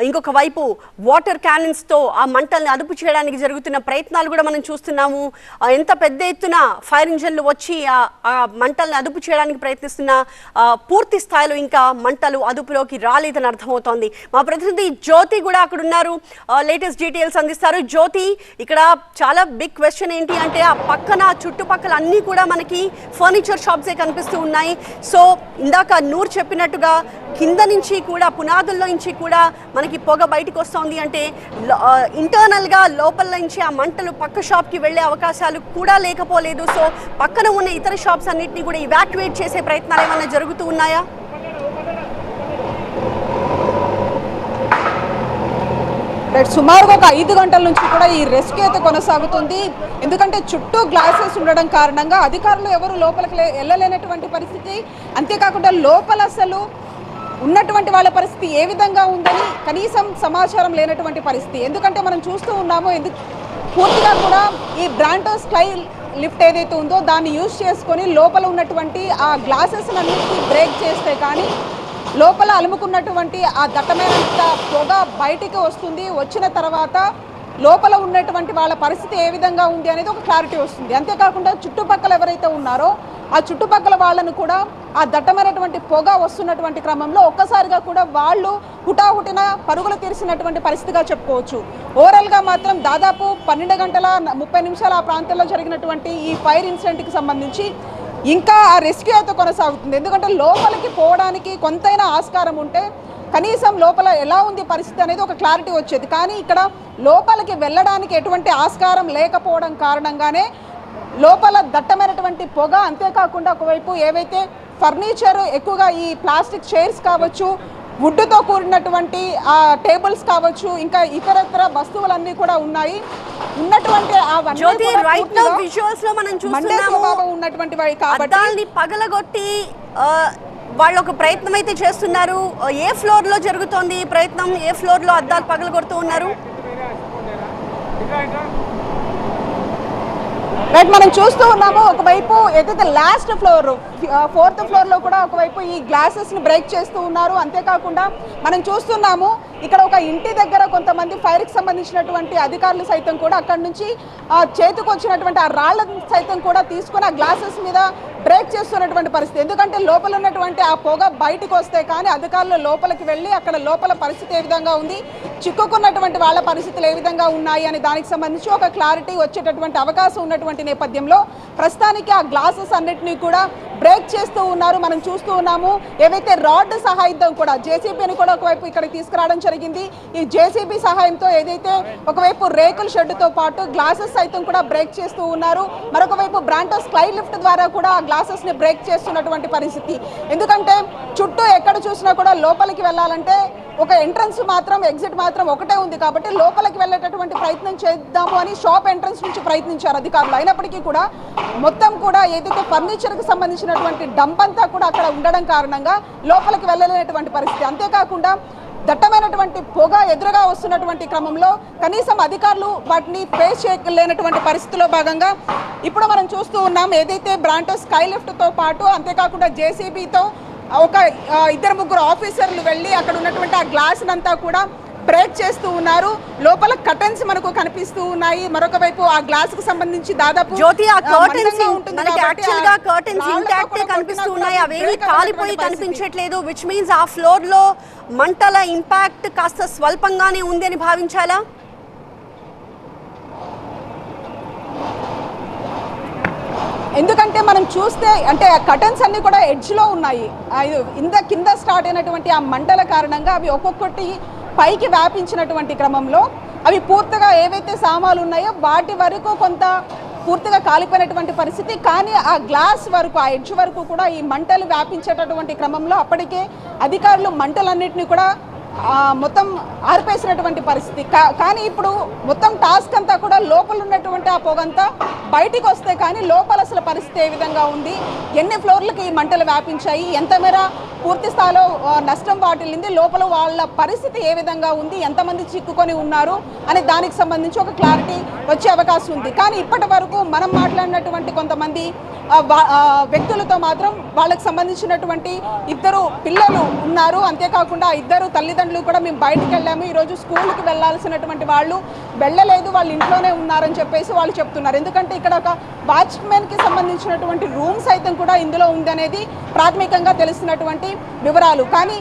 ఇంకొక వైపు water cannons తో ఆ మంటల్ని అదుపు చేయడానికి జరుగుతున్న ప్రయత్నాలు కూడా మనం చూస్తున్నాము. ఎంత పెద్ద ఎత్తున ఫైర్ ఇంజన్లు వచ్చి ఆ మంటల్ని అదుపు చేయడానికి ప్రయత్నిస్తున్న పూర్తి స్థాయిలో ఇంకా మంటలు అదుపులోకి రాలేదని అర్థమవుతోంది. మా ప్రతినిధి జ్యోతి కూడా అక్కడ ఉన్నారు, లేటెస్ట్ డీటెయిల్స్ అందిస్తారు. జ్యోతి, ఇక్కడ చాలా బిగ్ క్వశ్చన్ ఏంటి అంటే ఆ పక్కన చుట్టుపక్కల అన్నీ కూడా మనకి ఫర్నిచర్ షాప్సే కనిపిస్తూ ఉన్నాయి. సో ఇందాక నూర్ చెప్పినట్టుగా కింద నుంచి కూడా పునాదుల్లో నుంచి కూడా మనకి పొగ బయటకు వస్తుంది. అంటే ఇంటర్నల్గా లోపల నుంచి ఆ మంటలు పక్క షాప్కి వెళ్ళే అవకాశాలు కూడా లేకపోలేదు. సో పక్కన ఉన్న ఇతర షాప్స్ అన్నింటినీ కూడా ఇవాక్యువేట్ చేసే ప్రయత్నాలు ఏమైనా జరుగుతూ ఉన్నాయా? సుమారుగా ఒక 5 గంటల నుంచి కూడా ఈ రెస్క్యూ అయితే కొనసాగుతుంది. ఎందుకంటే చుట్టూ గ్లాసెస్ ఉండడం కారణంగా అధికారులు ఎవరు లోపలికి వెళ్ళలేనటువంటి పరిస్థితి. అంతేకాకుండా లోపల అసలు ఉన్నటువంటి వాళ్ళ పరిస్థితి ఏ విధంగా ఉందని కనీసం సమాచారం లేనటువంటి పరిస్థితి. ఎందుకంటే మనం చూస్తూ ఉన్నాము, పూర్తిగా కూడా ఈ బ్రాంటో స్కై లిఫ్ట్ ఏదైతే ఉందో దాన్ని యూజ్ చేసుకొని లోపల ఉన్నటువంటి ఆ గ్లాసెస్ అన్నిటికీ బ్రేక్ చేస్తే కానీ లోపల అలుముకున్నటువంటి ఆ దట్టమైనంత పొగ బయటికి వస్తుంది. వచ్చిన తర్వాత లోపల ఉన్నటువంటి వాళ్ళ పరిస్థితి ఏ విధంగా ఉంది అనేది ఒక క్లారిటీ వస్తుంది. అంతేకాకుండా చుట్టుపక్కల ఎవరైతే ఉన్నారో ఆ చుట్టుపక్కల వాళ్ళను కూడా ఆ దట్టమైనటువంటి పొగ వస్తున్నటువంటి క్రమంలో ఒక్కసారిగా కూడా వాళ్ళు హుటాహుటిన పరుగులు తీర్చినటువంటి పరిస్థితిగా చెప్పుకోవచ్చు. ఓవరాల్గా మాత్రం దాదాపు 12 గంటల 30 నిమిషాల ఆ ప్రాంతంలో జరిగినటువంటి ఈ ఫైర్ ఇన్సిడెంట్కి సంబంధించి ఇంకా ఆ రెస్క్యూ అయితే కొనసాగుతుంది. ఎందుకంటే లోపలికి పోవడానికి కొంతైనా ఆస్కారం ఉంటే కనీసం లోపల ఎలా ఉంది పరిస్థితి అనేది ఒక క్లారిటీ వచ్చేది. కానీ ఇక్కడ లోపలికి వెళ్ళడానికి ఎటువంటి ఆస్కారం లేకపోవడం కారణంగానే లోపల దట్టమైనటువంటి పొగ, అంతేకాకుండా ఒకవైపు ఏవైతే ఫర్నిచర్ ఎక్కువగా ఈ ప్లాస్టిక్ చైర్స్ కావచ్చు, వుడ్తో కూడినటువంటి ఆ టేబుల్స్ కావచ్చు, ఇంకా ఇతరత్ర వస్తువులన్నీ కూడా ఉన్నాయి. ఉన్నటువంటి ఉన్నటువంటి పగలగొట్టి వాళ్ళు ఒక ప్రయత్నం అయితే చేస్తున్నారు. ఏ ఫ్లోర్ లో జరుగుతోంది ఈ ప్రయత్నం? ఏ ఫ్లోర్ లో అద్దాలు పగలగొడుతూ ఉన్నారు? రైట్, మనం చూస్తూ ఉన్నాము ఒకవైపు ఏదైతే లాస్ట్ ఫ్లోర్ 4th ఫ్లోర్లో కూడా ఒకవైపు ఈ గ్లాసెస్ని బ్రేక్ చేస్తూ ఉన్నారు. అంతేకాకుండా మనం చూస్తున్నాము ఇక్కడ ఒక ఇంటి దగ్గర కొంతమంది ఫైర్కి సంబంధించినటువంటి అధికారులు సైతం కూడా అక్కడి నుంచి చేతికి వచ్చినటువంటి ఆ రాళ్లను సైతం కూడా తీసుకొని ఆ గ్లాసెస్ మీద బ్రేక్ చేస్తున్నటువంటి పరిస్థితి. ఎందుకంటే లోపల ఉన్నటువంటి ఆ పొగ బయటకు వస్తే కానీ అధికారులు లోపలికి వెళ్ళి అక్కడ లోపల పరిస్థితి ఏ విధంగా ఉంది, చిక్కుకున్నటువంటి వాళ్ళ పరిస్థితులు ఏ విధంగా ఉన్నాయి అని దానికి సంబంధించి ఒక క్లారిటీ వచ్చేటటువంటి అవకాశం ఉన్నటువంటి నేపథ్యంలో ప్రస్తుతానికి ఆ గ్లాసెస్ అన్నిటినీ కూడా బ్రేక్ చేస్తూ ఉన్నారు. మనం చూస్తూ ఉన్నాము ఏవైతే రాడ్ సహాయంతో కూడా జేసీబీని కూడా ఒకవైపు ఇక్కడికి తీసుకురావడం జరిగింది. ఈ జేసీబీ సహాయంతో ఏదైతే ఒకవైపు రేకుల షెడ్తో పాటు గ్లాసెస్ సైతం కూడా బ్రేక్ చేస్తూ ఉన్నారు. మరొక వైపు బ్రాంటో స్కై లిఫ్ట్ ద్వారా కూడా ఆ గ్లాసెస్ని బ్రేక్ చేస్తున్నటువంటి పరిస్థితి. ఎందుకంటే చుట్టూ ఎక్కడ చూసినా కూడా లోపలికి వెళ్ళాలంటే ఒక ఎంట్రన్స్ మాత్రం, ఎగ్జిట్ మాత్రం ఒకటే ఉంది. కాబట్టి లోపలికి వెళ్ళేటటువంటి ప్రయత్నం చేద్దాము అని షాప్ ఎంట్రన్స్ నుంచి ప్రయత్నించారు అధికారులు. అయినప్పటికీ కూడా మొత్తం కూడా ఏదైతే ఫర్నిచర్కి సంబంధించినటువంటి డంప్ అంతా కూడా అక్కడ ఉండడం కారణంగా లోపలికి వెళ్ళలేనటువంటి పరిస్థితి. అంతేకాకుండా దట్టమైనటువంటి పొగ ఎదురుగా వస్తున్నటువంటి క్రమంలో కనీసం అధికారులు వాటిని ఫేస్ చేయలేనటువంటి పరిస్థితిలో భాగంగా ఇప్పుడు మనం చూస్తూ ఉన్నాం ఏదైతే బ్రాంటో స్కై లిఫ్ట్తో పాటు అంతేకాకుండా జేసీబీతో ఒక 2-3 ఆఫీసర్లు వెళ్ళి అక్కడ ఉన్నటువంటి ఆ గ్లాస్ అంతా కూడా బ్రేక్ చేస్తూ ఉన్నారు. లోపల కర్టన్స్ మనకు కనిపిస్తూ ఉన్నాయి. మరొక వైపు ఆ గ్లాస్ కు సంబంధించి దాదాపు కనిపించట్లేదు. విచ్ మీన్స్ ఆ ఫ్లోర్ లో మంటల ఇంపాక్ట్ కాస్త స్వల్పంగానే ఉంది అని భావించాలా? ఎందుకంటే మనం చూస్తే అంటే కర్టన్స్ అన్ని కూడా ఎడ్జ్లో ఉన్నాయి. కింద స్టార్ట్ అయినటువంటి ఆ మంటల కారణంగా అవి ఒక్కొక్కటి పైకి వ్యాపించినటువంటి క్రమంలో అవి పూర్తిగా ఏవైతే సామాన్లు ఉన్నాయో వాటి వరకు కొంత పూర్తిగా కాలిపోయినటువంటి పరిస్థితి. కానీ ఆ గ్లాస్ వరకు, ఆ ఎడ్జ్ వరకు కూడా ఈ మంటలు వ్యాపించేటటువంటి క్రమంలో అప్పటికే అధికారులు మంటలన్నింటినీ కూడా మొత్తం ఆర్పేసినటువంటి పరిస్థితి. కానీ ఇప్పుడు మొత్తం టాస్క్ అంతా కూడా లోపల ఉన్నటువంటి ఆ పొగంతా బయటికి వస్తే కానీ లోపల అసలు పరిస్థితి ఏ విధంగా ఉంది, ఎన్ని ఫ్లోర్లకి ఈ మంటలు వ్యాపించాయి, ఎంత మేర పూర్తి స్థాయిలో నష్టం వాటిల్లింది, లోపల వాళ్ళ పరిస్థితి ఏ విధంగా ఉంది, ఎంతమంది చిక్కుకొని ఉన్నారు అనే దానికి సంబంధించి ఒక క్లారిటీ వచ్చే అవకాశం ఉంది. కానీ ఇప్పటి వరకు మనం మాట్లాడినటువంటి కొంతమంది వ్యక్తులతో మాత్రం వాళ్ళకి సంబంధించినటువంటి ఇద్దరు పిల్లలు ఉన్నారు. అంతేకాకుండా ఇద్దరు తల్లిదండ్రులు కూడా మేము బయటికి వెళ్ళాము, ఈరోజు స్కూల్కి వెళ్ళాల్సినటువంటి వాళ్ళు వెళ్ళలేదు, వాళ్ళు ఇంట్లోనే ఉన్నారని చెప్పేసి వాళ్ళు చెప్తున్నారు. ఎందుకంటే ఇక్కడ ఒక వాచ్మెన్కి సంబంధించినటువంటి రూమ్ సైతం కూడా ఇందులో ఉందనేది ప్రాథమికంగా తెలిసినటువంటి వివరాలు. కానీ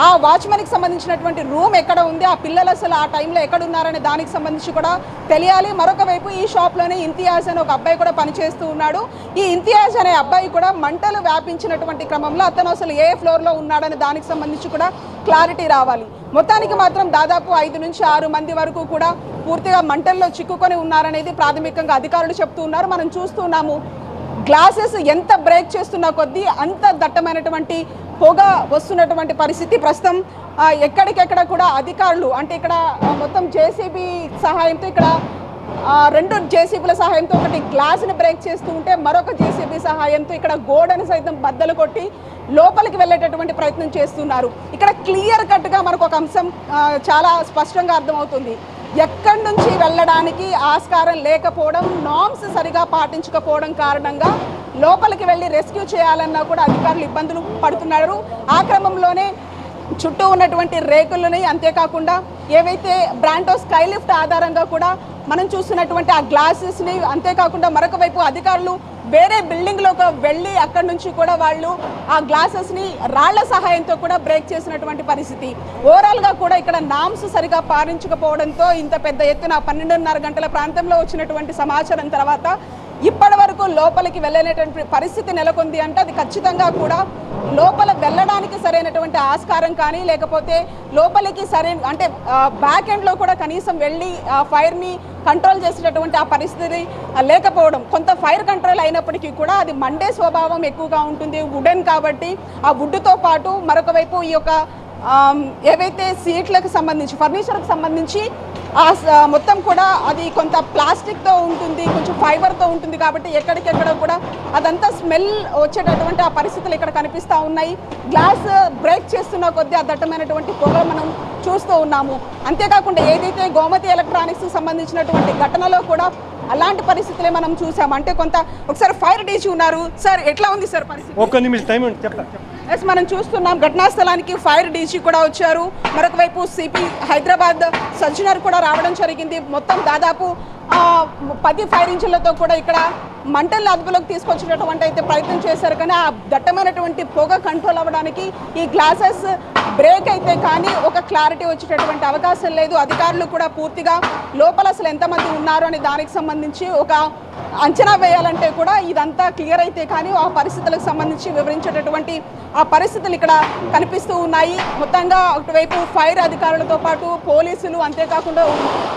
ఆ వాచ్మెన్కి సంబంధించినటువంటి రూమ్ ఎక్కడ ఉంది, ఆ పిల్లలు అసలు ఆ టైంలో ఎక్కడ ఉన్నారనే దానికి సంబంధించి కూడా తెలియాలి. మరొక వైపు ఈ షాప్లోనే ఇంతియాజ్ అనే ఒక అబ్బాయి కూడా పనిచేస్తూ ఉన్నాడు. ఈ ఇంతియాజ్ అనే అబ్బాయి కూడా మంటలు వ్యాపించినటువంటి క్రమంలో అతను అసలు ఏ ఫ్లోర్లో ఉన్నాడనే దానికి సంబంధించి కూడా క్లారిటీ రావాలి. మొత్తానికి మాత్రం దాదాపు 5 నుంచి 6 మంది వరకు కూడా పూర్తిగా మంటల్లో చిక్కుకొని ఉన్నారనేది ప్రాథమికంగా అధికారులు చెప్తూ ఉన్నారు. మనం చూస్తున్నాము గ్లాసెస్ ఎంత బ్రేక్ చేస్తున్న కొద్దీ అంత దట్టమైనటువంటి పొగ వస్తున్నటువంటి పరిస్థితి ప్రస్తుతం. ఎక్కడికెక్కడ కూడా అధికారులు అంటే ఇక్కడ మొత్తం జేసీబీ సహాయంతో ఇక్కడ 2 జేసీబీల సహాయంతో ఒకటి గ్లాస్ని బ్రేక్ చేస్తూ ఉంటే మరొక జేసీబీ సహాయంతో ఇక్కడ గోడను సైతం బద్దలు కొట్టి లోపలికి వెళ్ళేటటువంటి ప్రయత్నం చేస్తున్నారు. ఇక్కడ క్లియర్ కట్గా మనకు ఒక అంశం చాలా స్పష్టంగా అర్థమవుతుంది. ఎక్కడి నుంచి వెళ్ళడానికి ఆస్కారం లేకపోవడం, నార్మ్స్ సరిగా పాటించకపోవడం కారణంగా లోపలికి వెళ్ళి రెస్క్యూ చేయాలన్నా కూడా అధికారులు ఇబ్బందులు పడుతున్నారు. ఆ క్రమంలోనే చుట్టూ ఉన్నటువంటి రేకులని అంతేకాకుండా ఏవైతే బ్రాంటో స్కై లిఫ్ట్ ఆధారంగా కూడా మనం చూస్తున్నటువంటి ఆ గ్లాసెస్ని అంతేకాకుండా మరొక వైపు అధికారులు వేరే బిల్డింగ్లోకి వెళ్ళి అక్కడి నుంచి కూడా వాళ్ళు ఆ గ్లాసెస్ని రాళ్ల సహాయంతో కూడా బ్రేక్ చేసినటువంటి పరిస్థితి. ఓవరాల్గా కూడా ఇక్కడ నామ్స్ సరిగా పాటించకపోవడంతో ఇంత పెద్ద ఎత్తున 12:30 గంటల ప్రాంతంలో వచ్చినటువంటి సమాచారం తర్వాత ఇప్పటి వరకు లోపలికి వెళ్ళలేటువంటి పరిస్థితి నెలకొంది. అంటే అది ఖచ్చితంగా కూడా లోపల వెళ్ళడానికి సరైనటువంటి ఆస్కారం కానీ లేకపోతే లోపలికి సరైన అంటే బ్యాక్ ఎండ్లో కూడా కనీసం వెళ్ళి ఫైర్ని కంట్రోల్ చేసేటటువంటి ఆ పరిస్థితి లేకపోవడం. కొంత ఫైర్ కంట్రోల్ అయినప్పటికీ కూడా అది మండే స్వభావం ఎక్కువగా ఉంటుంది, వుడెన్ కాబట్టి ఆ వుడ్తో పాటు మరొక వైపు ఈ యొక్క ఏవైతే సీట్లకు సంబంధించి ఫర్నిచర్కి సంబంధించి మొత్తం కూడా అది కొంత ప్లాస్టిక్తో ఉంటుంది, కొంచెం ఫైబర్తో ఉంటుంది కాబట్టి ఎక్కడికెక్కడ కూడా అదంతా స్మెల్ వచ్చేటటువంటి ఆ పరిస్థితులు ఇక్కడ కనిపిస్తూ ఉన్నాయి. గ్లాస్ బ్రేక్ చేస్తున్న కొద్దీ ఆ దట్టమైనటువంటి పొగ మనం చూస్తూ ఉన్నాము. అంతేకాకుండా ఏదైతే గోమతి ఎలక్ట్రానిక్స్ సంబంధించినటువంటి ఘటనలో కూడా అలాంటి పరిస్థితులే మనం చూసాము. అంటే కొంత ఒకసారి ఫైర్ డీజీ ఉన్నారు సార్, ఎట్లా ఉంది సార్ పరిస్థితి? ఒక్క నిమిషం టైం చెప్తా. ఎస్, మనం చూస్తున్నాం ఘటనా స్థలానికి ఫైర్ డీజీ కూడా వచ్చారు. మరొక వైపు సిపి హైదరాబాద్ సజ్జనర్ కూడా రావడం జరిగింది. మొత్తం దాదాపు 10 ఫైర్ ఇంజిన్లతో కూడా ఇక్కడ మంటలను అదుపులోకి తీసుకొచ్చినటువంటి అయితే ప్రయత్నం చేశారు. కానీ ఆ దట్టమైనటువంటి పొగ కంట్రోల్ అవ్వడానికి ఈ గ్లాసెస్ బ్రేక్ అయితే కానీ ఒక క్లారిటీ వచ్చేటటువంటి అవకాశం లేదు. అధికారులు కూడా పూర్తిగా లోపల అసలు ఎంతమంది ఉన్నారు అనే దానికి సంబంధించి ఒక అంచనా వేయాలంటే కూడా ఇదంతా క్లియర్ అయితే కానీ ఆ పరిస్థితులకు సంబంధించి వివరించేటటువంటి ఆ పరిస్థితులు ఇక్కడ కనిపిస్తూ ఉన్నాయి. మొత్తంగా ఒకవైపు ఫైర్ అధికారులతో పాటు పోలీసులు అంతేకాకుండా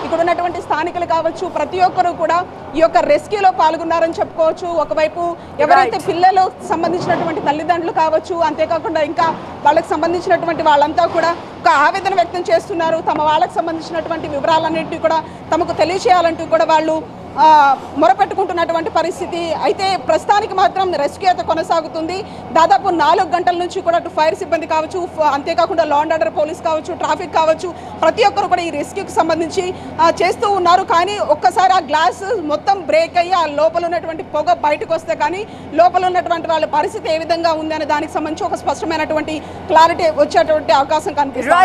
ఇక్కడ ఉన్నటువంటి స్థానికులు కావచ్చు ప్రతి ఒక్కరూ కూడా ఈ యొక్క రెస్క్యూలో పాల్గొన్నారని చెప్పుకోవచ్చు. ఒకవైపు ఎవరైతే పిల్లలు సంబంధించినటువంటి తల్లిదండ్రులు కావచ్చు అంతేకాకుండా ఇంకా వాళ్ళకి సంబంధించినటువంటి వాళ్ళంతా కూడా ఒక ఆవేదన వ్యక్తం చేస్తున్నారు. తమ వాళ్ళకి సంబంధించినటువంటి వివరాలన్నింటినీ కూడా తమకు తెలియచేయాలంటూ కూడా వాళ్ళు మొరపెట్టుకుంటున్నటువంటి పరిస్థితి. అయితే ప్రస్తుతానికి మాత్రం రెస్క్యూ అయితే కొనసాగుతుంది. దాదాపు 4 గంటల నుంచి కూడా అటు ఫైర్ సిబ్బంది కావచ్చు అంతేకాకుండా లా అండ్ ఆర్డర్ పోలీస్ కావచ్చు ట్రాఫిక్ కావచ్చు ప్రతి ఒక్కరు కూడా ఈ రెస్క్యూకి సంబంధించి చేస్తూ ఉన్నారు. కానీ ఒక్కసారి ఆ గ్లాస్ మొత్తం బ్రేక్ అయ్యి ఆ లోపల ఉన్నటువంటి పొగ బయటకు వస్తే కానీ లోపల ఉన్నటువంటి వాళ్ళ పరిస్థితి ఏ విధంగా ఉంది అనే దానికి సంబంధించి ఒక స్పష్టమైనటువంటి క్లారిటీ వచ్చేటువంటి అవకాశం కనిపిస్తుంది.